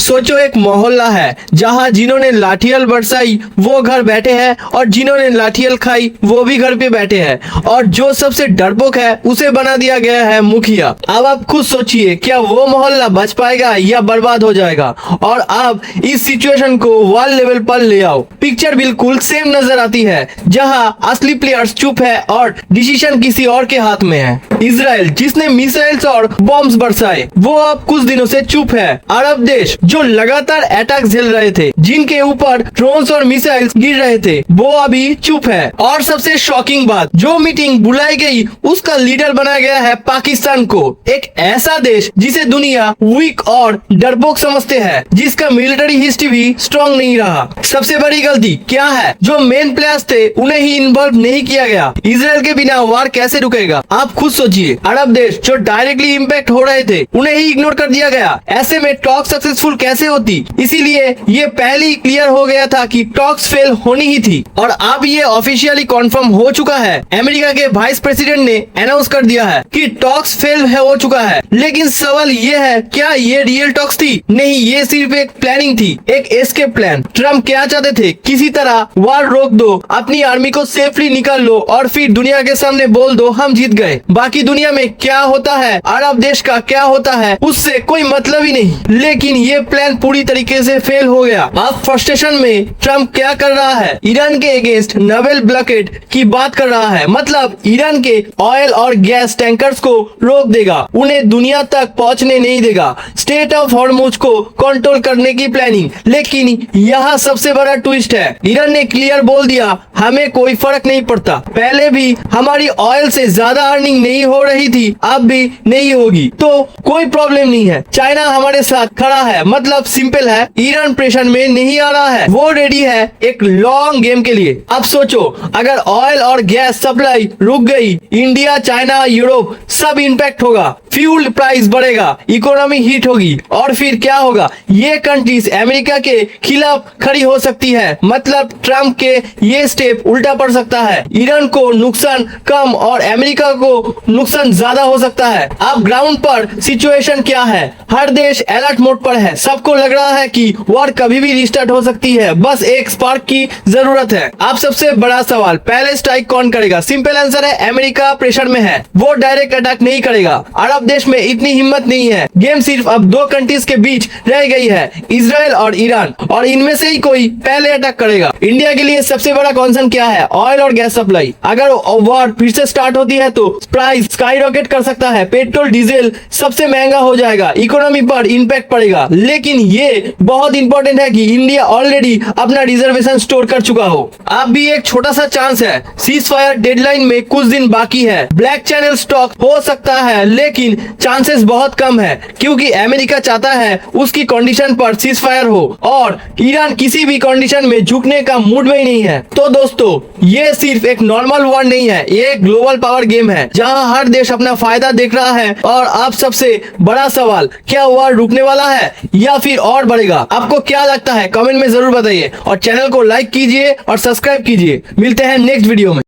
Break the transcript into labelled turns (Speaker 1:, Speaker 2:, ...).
Speaker 1: सोचो एक मोहल्ला है जहाँ जिन्होंने लाठियाल बरसाई वो घर बैठे हैं और जिन्होंने लाठियाल खाई वो भी घर पे बैठे हैं और जो सबसे डरपोक है उसे बना दिया गया है मुखिया। अब आप खुद सोचिए क्या वो मोहल्ला बच पाएगा या बर्बाद हो जाएगा। और अब इस सिचुएशन को वर्ल्ड लेवल पर ले आओ। पिक्चर बिल्कुल सेम नजर आती है जहाँ असली प्लेयर्स चुप है और डिसीजन किसी और के हाथ में है। इजराइल जिसने मिसाइल्स और बॉम्ब्स बरसाए वो अब कुछ दिनों से चुप है। अरब देश जो लगातार अटैक झेल रहे थे जिनके ऊपर ड्रोन्स और मिसाइल्स गिर रहे थे वो अभी चुप है। और सबसे शॉकिंग बात, जो मीटिंग बुलाई गई उसका लीडर बनाया गया है पाकिस्तान को, एक ऐसा देश जिसे दुनिया वीक और डरपोक समझते हैं, जिसका मिलिट्री हिस्ट्री भी स्ट्रॉन्ग नहीं रहा। सबसे बड़ी गलती क्या है, जो मेन प्लेयर्स थे उन्हें ही इन्वॉल्व नहीं किया गया। इजराइल के बिना वार कैसे रुकेगा आप खुद सोचिए। अरब देश जो डायरेक्टली इम्पैक्ट हो रहे थे उन्हें ही इग्नोर कर दिया गया। ऐसे में टॉक सक्सेसफुल कैसे होती। इसीलिए ये पहले ही क्लियर हो गया था कि टॉक्स फेल होनी ही थी और अब ये ऑफिशियली कंफर्म हो चुका है। अमेरिका के वाइस प्रेसिडेंट ने अनाउंस कर दिया है कि टॉक्स फेल हो चुका है। लेकिन सवाल ये है क्या ये रियल टॉक्स थी? नहीं, ये सिर्फ एक प्लानिंग थी, एक एस्केप प्लान। ट्रम्प क्या चाहते थे, किसी तरह वार रोक दो, अपनी आर्मी को सेफली निकाल लो और फिर दुनिया के सामने बोल दो हम जीत गए। बाकी दुनिया में क्या होता है, अरब देश का क्या होता है उससे कोई मतलब ही नहीं। लेकिन ये प्लान पूरी तरीके से फेल हो गया। अब फ्रस्ट्रेशन में ट्रम्प क्या कर रहा है, ईरान के अगेंस्ट नावल ब्लॉकेड की बात कर रहा है। मतलब ईरान के ऑयल और गैस टैंकर्स को रोक देगा, उन्हें दुनिया तक पहुंचने नहीं देगा, स्टेट ऑफ हॉर्मुज को कंट्रोल करने की प्लानिंग। लेकिन यहाँ सबसे बड़ा ट्विस्ट है, ईरान ने क्लियर बोल दिया हमें कोई फर्क नहीं पड़ता। पहले भी हमारी ऑयल से ज्यादा अर्निंग नहीं हो रही थी, अब भी नहीं होगी, तो कोई प्रॉब्लम नहीं है। चाइना हमारे साथ खड़ा है, मतलब सिंपल है, ईरान प्रेशर में नहीं आ रहा है, वो रेडी है एक लॉन्ग गेम के लिए। अब सोचो अगर ऑयल और गैस सप्लाई रुक गई, इंडिया, चाइना, यूरोप सब इम्पैक्ट होगा, फ्यूल प्राइस बढ़ेगा, इकोनॉमी हिट होगी और फिर क्या होगा, ये कंट्रीज अमेरिका के खिलाफ खड़ी हो सकती है। मतलब ट्रम्प के ये स्टेप उल्टा पड़ सकता है, ईरान को नुकसान कम और अमेरिका को नुकसान ज्यादा हो सकता है। अब ग्राउंड पर सिचुएशन क्या है, हर देश अलर्ट मोड पर है, सबको लग रहा है कि वॉर कभी भी रिस्टार्ट हो सकती है, बस एक स्पार्क की जरूरत है। अब सबसे बड़ा सवाल, पहले स्ट्राइक कौन करेगा? सिंपल आंसर है अमेरिका प्रेशर में है, वो डायरेक्ट अटैक नहीं करेगा। अरब देश में इतनी हिम्मत नहीं है। गेम सिर्फ अब दो कंट्रीज के बीच रह गई है, इजराइल और ईरान, और इनमें से ही कोई पहले अटैक करेगा। इंडिया के लिए सबसे बड़ा कंसर्न क्या है, ऑयल और गैस सप्लाई। अगर वॉर फिर से स्टार्ट होती है तो प्राइस स्काई रॉकेट कर सकता है, पेट्रोल डीजल सबसे महंगा हो जाएगा, इकोनॉमी पर इम्पैक्ट पड़ेगा। लेकिन ये बहुत इंपॉर्टेंट है कि इंडिया ऑलरेडी अपना रिजर्वेशन स्टोर कर चुका हो। अब भी एक छोटा सा चांस है, सीज फायर डेडलाइन में कुछ दिन बाकी है, ब्लैक चैनल स्टॉक हो सकता है, लेकिन चांसेस बहुत कम है क्योंकि अमेरिका चाहता है उसकी कंडीशन पर सीज फायर हो और ईरान किसी भी कंडीशन में झुकने का मूड में ही नहीं है। तो दोस्तों ये सिर्फ एक नॉर्मल वॉर नहीं है, ये एक ग्लोबल पावर गेम है जहां हर देश अपना फायदा देख रहा है। और अब सबसे बड़ा सवाल, क्या वॉर रुकने वाला है या फिर और बढ़ेगा? आपको क्या लगता है कमेंट में जरूर बताइए और चैनल को लाइक कीजिए और सब्सक्राइब कीजिए। मिलते हैं नेक्स्ट वीडियो में।